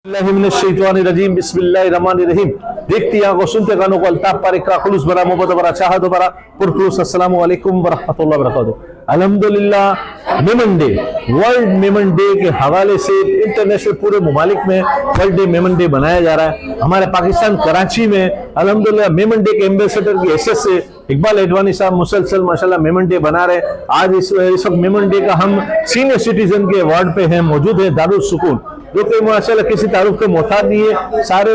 रजीम बिस्मिल्लाहिर्रहमानिर्रहीम। देखती आंखों सुनते कानों को अल्ताफ पर इकरा खुलूस बरा मोहब्बत बरा चाहत बरा पुरखुलूस अस्सलामु अलैकुम वरहमतुल्लाहि वबरकातुहू। अल्हम्दुलिल्लाह Memon day, world Memon day के हवाले से इंटरनेशनल पूरे मुमालिक में वर्ल्ड डे मेमन डे बनाया जा रहा है। हमारे पाकिस्तान कराची में अल्हम्दुलिल्लाह मेमन डे के एम्बेसडर की हैसियत से इकबाल एडवानी साहब मुसलसल माशाल्लाह मेमन डे बना रहे हैं। आज इस वक्त मेमन डे का हम सीनियर सिटीजन के वार्ड पे हैं, मौजूद है दारुल सुकून, जो कि माशाल्लाह किसी तारुफ के मोहताज नहीं है। सारे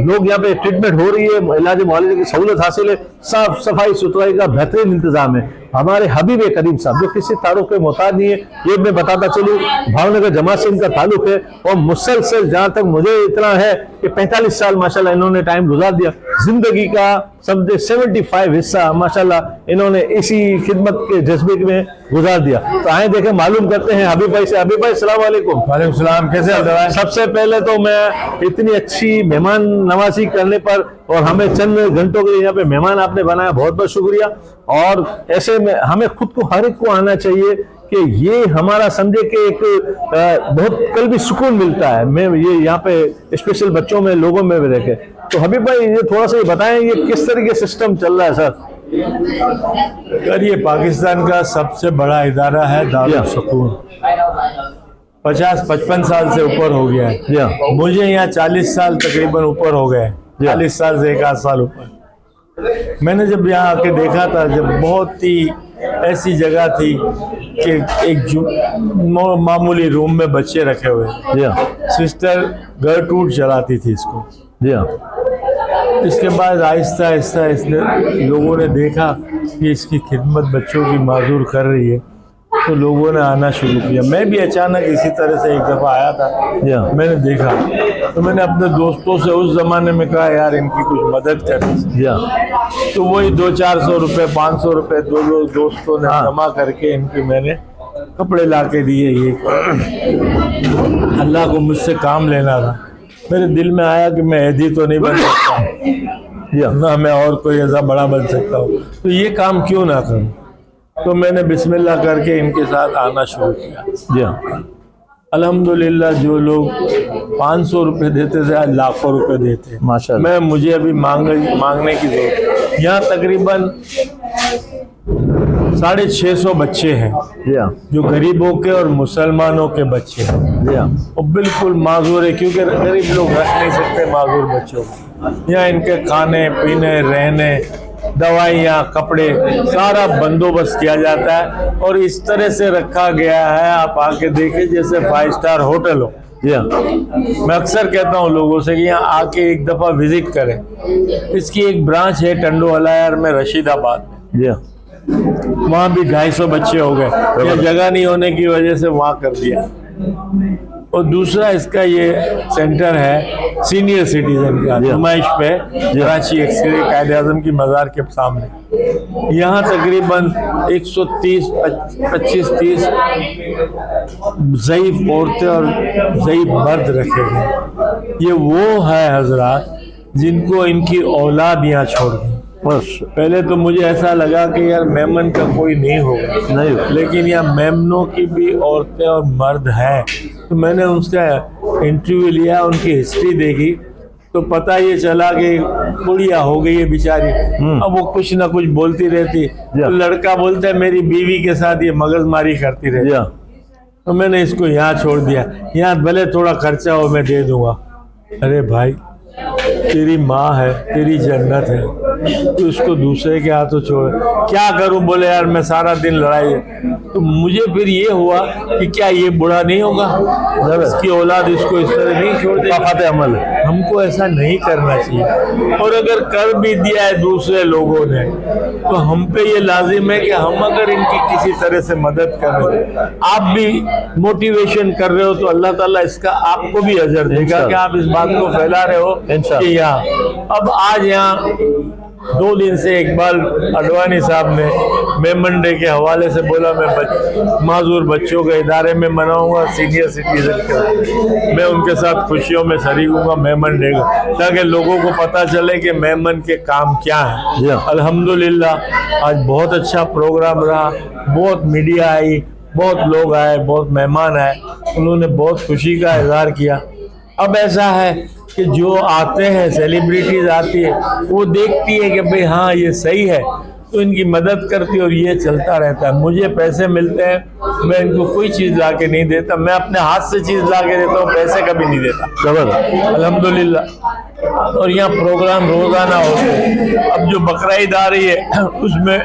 लोग यहाँ पे ट्रीटमेंट हो रही है, इलाज मुआलजे की सहूलत हासिल है, साफ सफाई सुथराई का बेहतरीन इंतजाम है। हमारे हबीब करीम साहब जो किसी तारुफ के मोहताज नहीं है, ये मैं बताता चलूँ, भावनगर जमात से इनका ताल्लुक है और मुसलसल जहाँ तक मुझे इतना है कि 45 साल माशाल्लाह इन्होंने टाइम गुजार दिया। जिंदगी का समझे 75 हिस्सा माशाल्लाह इन्होंने इसी खिदमत के जज्बे में गुजार दिया। तो आए देखें, मालूम करते हैं हबीब भाई से। हबीब भाई अस्सलाम वालेकुम। वालेकुम सलाम, कैसे हाल है? सबसे पहले तो मैं इतनी अच्छी मेहमान नवाजी करने पर और हमें चंद घंटों के लिए यहाँ पे मेहमान आपने बनाया, बहुत बहुत शुक्रिया। और ऐसे में हमें खुद को हर एक को आना चाहिए कि ये हमारा समझे कि एक बहुत कल्बी सुकून मिलता है। मैं ये यहाँ पे स्पेशल बच्चों में लोगों में भी रखे। तो हबीब भाई ये थोड़ा सा बताएं, ये किस तरीके सिस्टम चल रहा है सर? अगर ये पाकिस्तान का सबसे बड़ा इदारा है दारुल सुकून, 50-55 साल से ऊपर हो गया है। मुझे यहाँ 40 साल तकरीबन ऊपर हो गए, 40 साल से 1 साल ऊपर। मैंने जब यहाँ आके देखा था, जब बहुत ही ऐसी जगह थी कि एक मामूली रूम में बच्चे रखे हुए, सिस्टर गर्टरूड चलाती थी इसको। इसके बाद आहिस्ता आहिस्ता इसने लोगों ने देखा कि इसकी खिदमत बच्चों की माजूर कर रही है, तो लोगों ने आना शुरू किया। मैं भी अचानक इसी तरह से एक दफ़ा आया था, मैंने देखा तो मैंने अपने दोस्तों से उस ज़माने में कहा यार इनकी कुछ मदद करनी। तो वही 200-400 रुपये 500 रुपये दो दोस्तों ने जमा करके इनकी मैंने कपड़े ला के दिए। ये अल्लाह को मुझसे काम लेना था। मेरे दिल में आया कि मैं ऐदी तो नहीं बन सकता ना, मैं और कोई ऐसा बड़ा बन सकता हूँ, तो ये काम क्यों ना करूँ। तो मैंने बिस्मिल्लाह करके इनके साथ आना शुरू किया। अल्हम्दुलिल्लाह जो लोग 500 रुपये देते थे आज लाखों रुपए देते हैं माशाल्लाह। मुझे अभी मांगने की जरूरत। यहाँ तकरीबन 650 बच्चे हैं जो गरीबों के और मुसलमानों के बच्चे हैं और बिल्कुल माजूर है, क्योंकि गरीब लोग रख नहीं सकते माजूर बच्चों को। यहाँ इनके खाने पीने रहने दवाइयाँ कपड़े सारा बंदोबस्त किया जाता है और इस तरह से रखा गया है, आप आके देखें जैसे 5 स्टार होटल हो। मैं अक्सर कहता हूँ लोगों से कि यहाँ आके एक दफ़ा विजिट करें। इसकी एक ब्रांच है टंडो अलायर में, रशीदाबाद में, वहाँ भी 250 बच्चे हो गए। जगह नहीं होने की वजह से वहाँ कर दिया। और दूसरा इसका ये सेंटर है सीनियर सिटीजन का, नुमाइश पे कराची कायद-ए-आज़म की मज़ार के सामने। यहाँ तकरीबन 130-25-30 ज़ईफ़ औरतें और ज़ईफ़ मर्द रखे गए। ये वो है हजरात जिनको इनकी औलाद यहाँ छोड़ दी। बस पहले तो मुझे ऐसा लगा कि यार मेमन का कोई नहीं होगा, नहीं, लेकिन यहाँ मेमनों की भी औरतें और मर्द हैं। तो मैंने उसका इंटरव्यू लिया, उनकी हिस्ट्री देखी तो पता ये चला कि बुढ़िया हो गई है बेचारी, अब वो कुछ ना कुछ बोलती रहती। तो लड़का बोलता है मेरी बीवी के साथ ये मगजमारी करती रहती। तो मैंने इसको यहाँ छोड़ दिया, यहाँ भले थोड़ा खर्चा हो मैं दे दूंगा। अरे भाई तेरी माँ है, तेरी जन्नत है, तो उसको दूसरे के हाथों छोड़ क्या करूं। बोले यार मैं सारा दिन लड़ाई है। तो मुझे फिर ये हुआ कि क्या ये बुरा नहीं होगा, इसकी औलाद इसको इस तरह नहीं छोड़ देगी। अमल है, हमको ऐसा नहीं करना चाहिए। और अगर कर भी दिया है दूसरे लोगों ने तो हम पे ये लाजिम है कि हम अगर इनकी किसी तरह से मदद कर रहे हो, आप भी मोटिवेशन कर रहे हो, तो अल्लाह ताला इसका आपको भी अजर देगा कि आप इस बात को फैला रहे हो कि यहाँ। अब आज यहाँ 2 दिन से इकबाल अडवाणी साहब ने मेमन डे के हवाले से बोला मैं माजूर बच्चों के इदारे में मनाऊंगा सीनियर सिटीजन के। मैं उनके साथ खुशियों में शरीक हूँगा मेमन डे का, ताकि लोगों को पता चले कि मेमन के काम क्या है। अल्हम्दुलिल्लाह आज बहुत अच्छा प्रोग्राम रहा, बहुत मीडिया आई, बहुत लोग आए, बहुत मेहमान आए, उन्होंने बहुत खुशी का इजहार किया। अब ऐसा है कि जो आते हैं, सेलिब्रिटीज आती है, वो देखती है कि भाई हाँ ये सही है, तो इनकी मदद करती है और ये चलता रहता है। मुझे पैसे मिलते हैं, मैं इनको कोई चीज़ ला के नहीं देता, मैं अपने हाथ से चीज़ ला के देता हूँ, पैसे कभी नहीं देता। जबरदस्त। अल्हम्दुलिल्लाह। और यहाँ प्रोग्राम रोजाना होते हैं। अब जो बकरा ईद आ रही है उसमें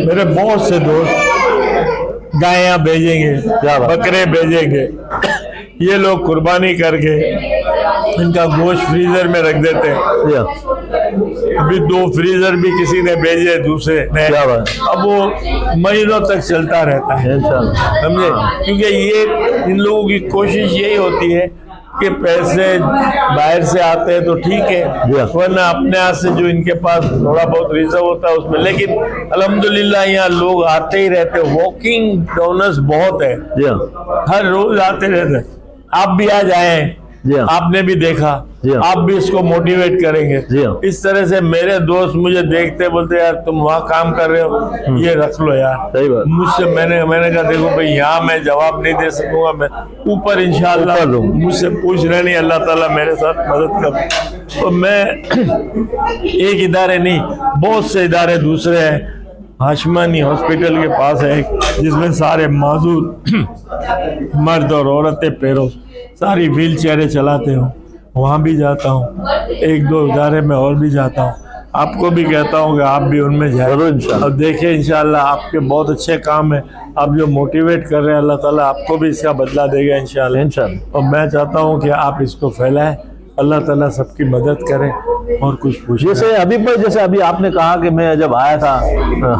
मेरे बहुत से दोस्त गायें भेजेंगे, बकरे भेजेंगे, ये लोग कुर्बानी करके इनका गोश्त फ्रीजर में रख देते हैं। अभी 2 फ्रीजर भी किसी ने भेजे दूसरे ने, क्या बात। अब वो महीनों तक चलता रहता है, इंशाल्लाह। समझे। क्योंकि ये इन लोगों की कोशिश यही होती है कि पैसे बाहर से आते हैं तो ठीक है, वरना अपने हाथ से जो इनके पास थोड़ा बहुत रिजर्व होता है उसमें। लेकिन अल्हम्दुलिल्लाह यहाँ लोग आते ही रहते हैं, वॉकिंग डोनर्स बहुत है, हर रोज आते रहते हैं। आप भी आ जाएं, आपने भी देखा, आप भी इसको मोटिवेट करेंगे। इस तरह से मेरे दोस्त मुझे देखते बोलते यार तुम वहाँ काम कर रहे हो, ये रख लो यार। सही बात। मुझसे मैंने कहा देखो भाई यहाँ मैं जवाब नहीं दे सकूंगा, मैं ऊपर इंशाल्लाह मुझसे पूछ रहे नहीं, अल्लाह ताला मेरे साथ मदद कर। तो मैं एक इदारे नहीं, बहुत से इदारे दूसरे हैं। हाशमानी हॉस्पिटल के पास है एक, जिसमें सारे माजूर मर्द और औरतें पैरों सारी व्हील चेयरें चलाते हो, वहाँ भी जाता हूँ। 1-2 इदारे में और भी जाता हूँ। आपको भी कहता हूँ कि आप भी उनमें जाए और देखिए, इंशाल्लाह आपके बहुत अच्छे काम है। आप जो मोटिवेट कर रहे हैं, अल्लाह ताला आपको भी इसका बदला देगा इंशाल्लाह। और मैं चाहता हूँ कि आप इसको फैलाएं, अल्लाह ताला सबकी मदद करे। और कुछ पूछ, जैसे अभी आपने कहा कि मैं जब आया था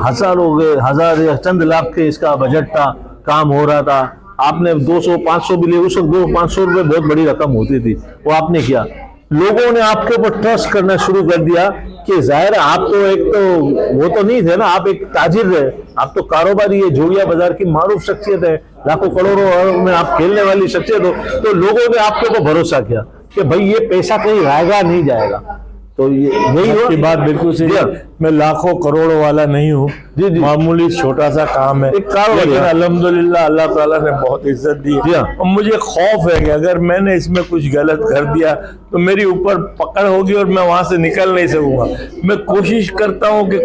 हजार या चंद लाख के इसका बजट था, काम हो रहा था, आपने 200-500 भी लिए। उस वक्त 200-500 रुपए बहुत बड़ी रकम होती थी, वो आपने किया। लोगों ने आपके ऊपर ट्रस्ट करना शुरू कर दिया कि जाहिर है आप तो एक तो वो तो नहीं थे ना, आप एक ताजिर है, आप तो कारोबारी है, जोड़िया बाजार की मारूफ शख्सियत है, लाखों करोड़ों में आप खेलने वाली शख्सियत हो। तो लोगों ने आपके ऊपर भरोसा किया कि भाई ये पैसा कहीं आएगा नहीं जाएगा। तो ये यही हो की बात बिल्कुल सही है। मैं लाखों करोड़ों वाला नहीं हूँ, मामूली छोटा सा काम है, लेकिन अल्हम्दुलिल्लाह अल्लाह ताला ने बहुत इज्जत दी है। और मुझे खौफ है कि अगर मैंने इसमें कुछ गलत कर दिया तो मेरी ऊपर पकड़ होगी और मैं वहां से निकल नहीं सकूंगा। मैं कोशिश करता हूँ कि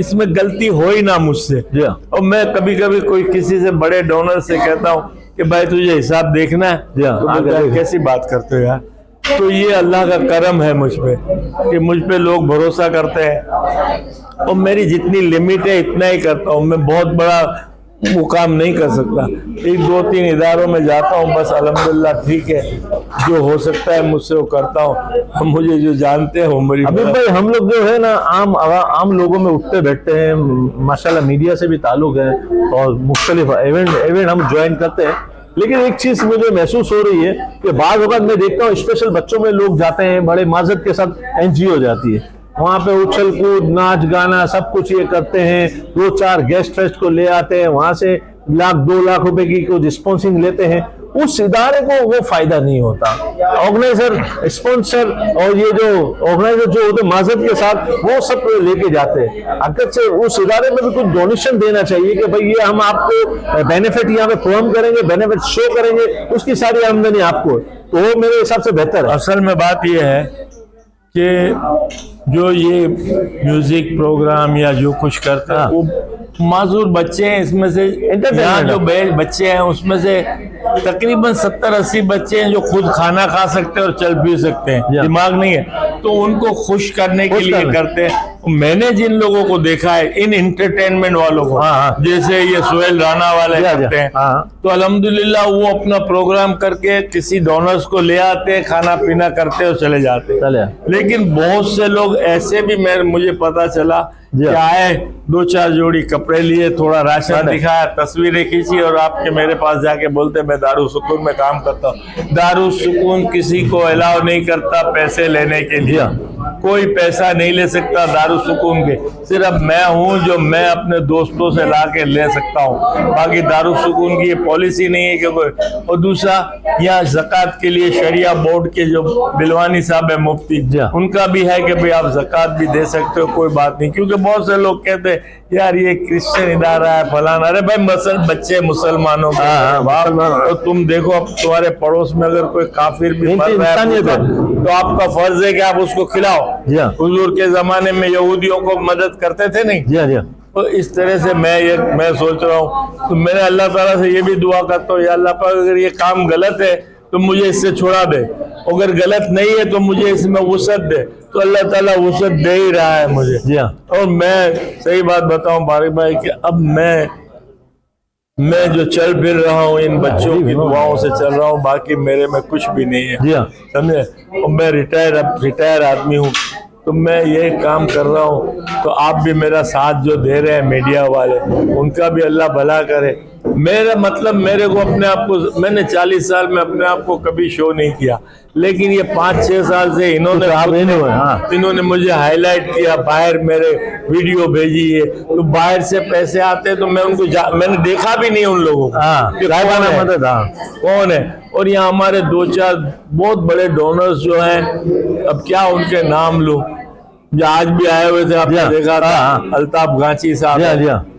इसमें गलती हो ही ना मुझसे। और मैं कभी कभी कोई किसी से बड़े डोनर से कहता हूँ कि भाई तुझे हिसाब देखना है, तो कैसी बात करते हो यार। तो ये अल्लाह का करम है मुझ पे कि मुझ पे लोग भरोसा करते हैं, और मेरी जितनी लिमिट है इतना ही करता हूँ। मैं बहुत बड़ा वो काम नहीं कर सकता। 1-2-3 इदारों में जाता हूँ बस, अल्हम्दुलिल्लाह ठीक है, जो हो सकता है मुझसे वो करता हूँ। मुझे जो जानते हैं वो मेरी। अभी भाई हम लोग जो है ना आम लोगों में उठते बैठते हैं, माशाल्लाह मीडिया से भी ताल्लुक है और मुख्तलिफ इवेंट हम ज्वाइन करते हैं। लेकिन एक चीज मुझे महसूस हो रही है कि बाज़ वक़्त मैं देखता हूँ स्पेशल बच्चों में लोग जाते हैं, बड़े माजत के साथ एनजीओ जाती है, वहां पे उछल कूद नाच गाना सब कुछ ये करते हैं, 2-4 गेस्ट फेस्ट को ले आते हैं, वहां से 1-2 लाख रुपए की कुछ स्पॉन्सिंग लेते हैं। उस इदारे को वो फायदा नहीं होता। ऑर्गेनाइजर, स्पॉन्सर और ये जो ऑर्गेनाइजर जो होते माजत के साथ वो सब लेके जाते हैं। अगर से उस इदारे में भी कुछ डोनेशन देना चाहिए कि भाई ये हम आपको बेनिफिट यहाँ पे प्रोग्राम करेंगे, बेनिफिट शो करेंगे, उसकी सारी आमदनी आपको, तो वो मेरे हिसाब से बेहतर है। असल में बात ये है कि जो ये म्यूजिक प्रोग्राम या जो कुछ करता है वो माजूर बच्चे हैं, इसमें से यहाँ जो बच्चे हैं उसमें से तकरीबन 70-80 बच्चे हैं जो खुद खाना खा सकते हैं और चल भी सकते हैं, दिमाग नहीं है, तो उनको खुश करने के लिए करते हैं। मैंने जिन लोगों को देखा है, इन एंटरटेनमेंट वालों को, जैसे ये सोहेल राना वाले करते हैं, तो अल्हम्दुलिल्लाह वो अपना प्रोग्राम करके किसी डोनर्स को ले आते हैं, खाना पीना करते और चले जाते हैं। लेकिन बहुत से लोग ऐसे भी मुझे पता चला कि आए, 2-4 जोड़ी कपड़े लिए, थोड़ा राशन दिखाया, तस्वीरें खींची और आपके मेरे पास जाके बोलते मैं दारू सुकून में काम करता हूँ। दारू सुकून किसी को अलाउ नहीं करता पैसे लेने के लिए। कोई पैसा नहीं ले सकता दारू सुकून के, सिर्फ मैं हूँ जो मैं अपने दोस्तों से ला के ले सकता हूँ। बाकी दारू सुकून की ये पॉलिसी नहीं है कि कोई। और दूसरा, यहाँ ज़कात के लिए शरिया बोर्ड के जो बिलवानी साहब है मुफ्ती, उनका भी है कि भाई आप ज़कात भी दे सकते हो, कोई बात नहीं। क्योंकि बहुत से लोग कहते हैं यार ये क्रिश्चियन इदारा है फलाना। अरे भाई बच्चे मुसलमानों के, तो तुम देखो अब तुम्हारे पड़ोस में अगर कोई काफिर भी मर रहा है तो आपका फर्ज है कि आप उसको खिलाओ। हुजूर के जमाने में यहूदियों को मदद करते थे नहीं? तो इस तरह से मैं सोच रहा हूँ, तो मैंने अल्लाह ताला से ये भी दुआ करता हूँ, या अल्लाह पाक अगर ये काम गलत है तो मुझे इससे छुड़ा दे, अगर गलत नहीं है तो मुझे इसमें वुसअत दे। तो अल्लाह ताला वुसअत दे ही रहा है मुझे। और मैं सही बात बताऊं बारिक भाई कि अब मैं जो चल फिर रहा हूँ इन बच्चों की दुआओं से चल रहा हूँ, बाकी मेरे में कुछ भी नहीं है, समझे। और मैं रिटायर आदमी हूँ, तो मैं ये काम कर रहा हूँ। तो आप भी मेरा साथ जो दे रहे हैं मीडिया वाले, उनका भी अल्लाह भला करे। मेरा मतलब मेरे को अपने आप को, मैंने 40 साल में अपने आप को कभी शो नहीं किया, लेकिन ये 5-6 साल से इन्होंने मुझे हाईलाइट किया, बाहर मेरे वीडियो भेजी है, तो बाहर से पैसे आते हैं तो मैं उनको मैंने देखा भी नहीं उन लोगों को कौन है। और यहाँ हमारे 2-4 बहुत बड़े डोनर्स जो हैं, अब क्या उनके नाम लूं, जो आज भी आए हुए थे, आपने देखा था अल्ताफ गांची साहब,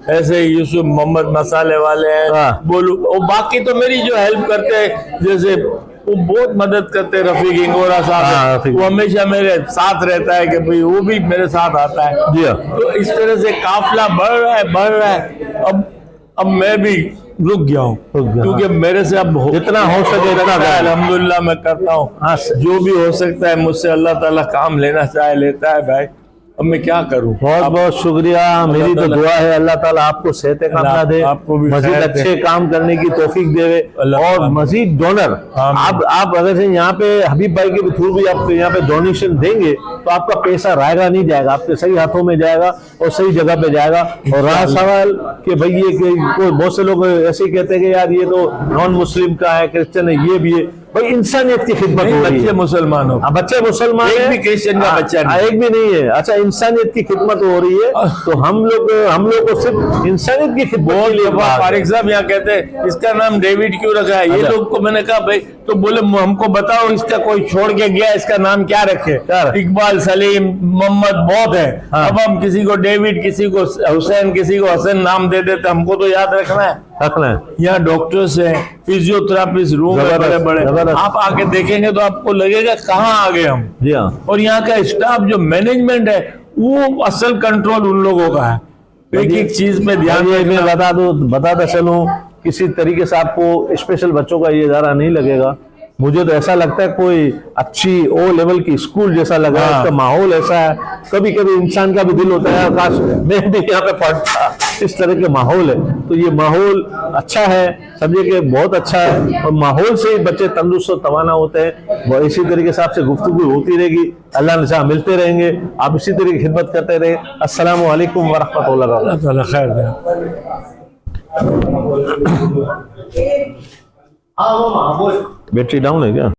ऐसे यूसुफ मोहम्मद मसाले वाले हैं, बोलू। और बाकी तो मेरी जो हेल्प करते हैं, जैसे वो बहुत मदद करते हैं, रफीक इंगोरा साहब, वो हमेशा मेरे साथ रहता है कि भाई वो भी मेरे साथ आता है। तो इस तरह से काफिला बढ़ रहा है। अब मैं भी रुक गया हूँ, क्योंकि मेरे से अब जितना हो सके इतना अल्हम्दुलिल्लाह मैं करता हूँ। जो भी हो सकता है मुझसे अल्लाह ताला काम लेना चाहे लेता है भाई, अब मैं क्या करूं। बहुत बहुत शुक्रिया। मेरी तो दुआ है अल्लाह ताला आपको सेहत कामना दे, मजीद अच्छे काम करने की तौफीक दे, और मजीद डोनर आप अगर यहाँ पे हबीब भाई के थ्रू भी आप यहाँ पे डोनेशन देंगे तो आपका पैसा रायगा नहीं जाएगा, आपके सही हाथों में जाएगा और सही जगह पे जाएगा। और रहा सवाल कि भाई ये बहुत से लोग ऐसे ही कहते हैं कि यार ये तो नॉन मुस्लिम का है, क्रिश्चियन है, ये भी है। भाई इंसानियत की खिदमत हो रही है। बच्चे मुसलमान हो, बच्चे मुसलमान, एक भी क्रिश्चियन का बच्चा नहीं, एक भी नहीं है। अच्छा, इंसानियत की खिदमत हो रही है, तो हम लोग को सिर्फ इंसानियत की खिदमत। फारिक साहब यहाँ कहते हैं इसका नाम डेविड क्यों रखा है, ये लोग को मैंने कहा भाई, तो बोले हमको बताओ इसका कोई छोड़ के गया, इसका नाम क्या रखे। इकबाल, सलीम, मोहम्मद बहुत है। अब हम किसी को डेविड, किसी को हुसैन, किसी को हसन नाम दे देते, हमको तो याद रखना है। यहाँ डॉक्टर्स है, फिजियोथेरापिस्ट रूम है बड़े बड़े, आप आके देखेंगे तो आपको लगेगा कहाँ आ गए हम। और यहाँ का स्टाफ जो मैनेजमेंट है वो असल कंट्रोल उन लोगों का है, एक एक चीज पे ध्यान। मैं बताता चलूं, किसी तरीके से आपको स्पेशल बच्चों का ये इदारा नहीं लगेगा, मुझे तो ऐसा लगता है कोई अच्छी ओ लेवल की स्कूल जैसा लगा है। इसका माहौल ऐसा है, कभी कभी इंसान का भी दिल होता है काश मैं भी यहाँ पे पढ़ता, इस तरह के माहौल है। तो ये माहौल अच्छा है, समझे कि बहुत अच्छा है, और माहौल से ही बच्चे तंदुरुस्त और तवाना होते हैं। वो इसी तरीके से आपसे गुफ्तगू होती रहेगी, अल्लाह ने चाहा मिलते रहेंगे, आप इसी तरीके की खिदमत करते रहे। अस्सलामु अलैकुम व रहमतुल्लाहि व बरकातहू। बैटरी डाउन है क्या?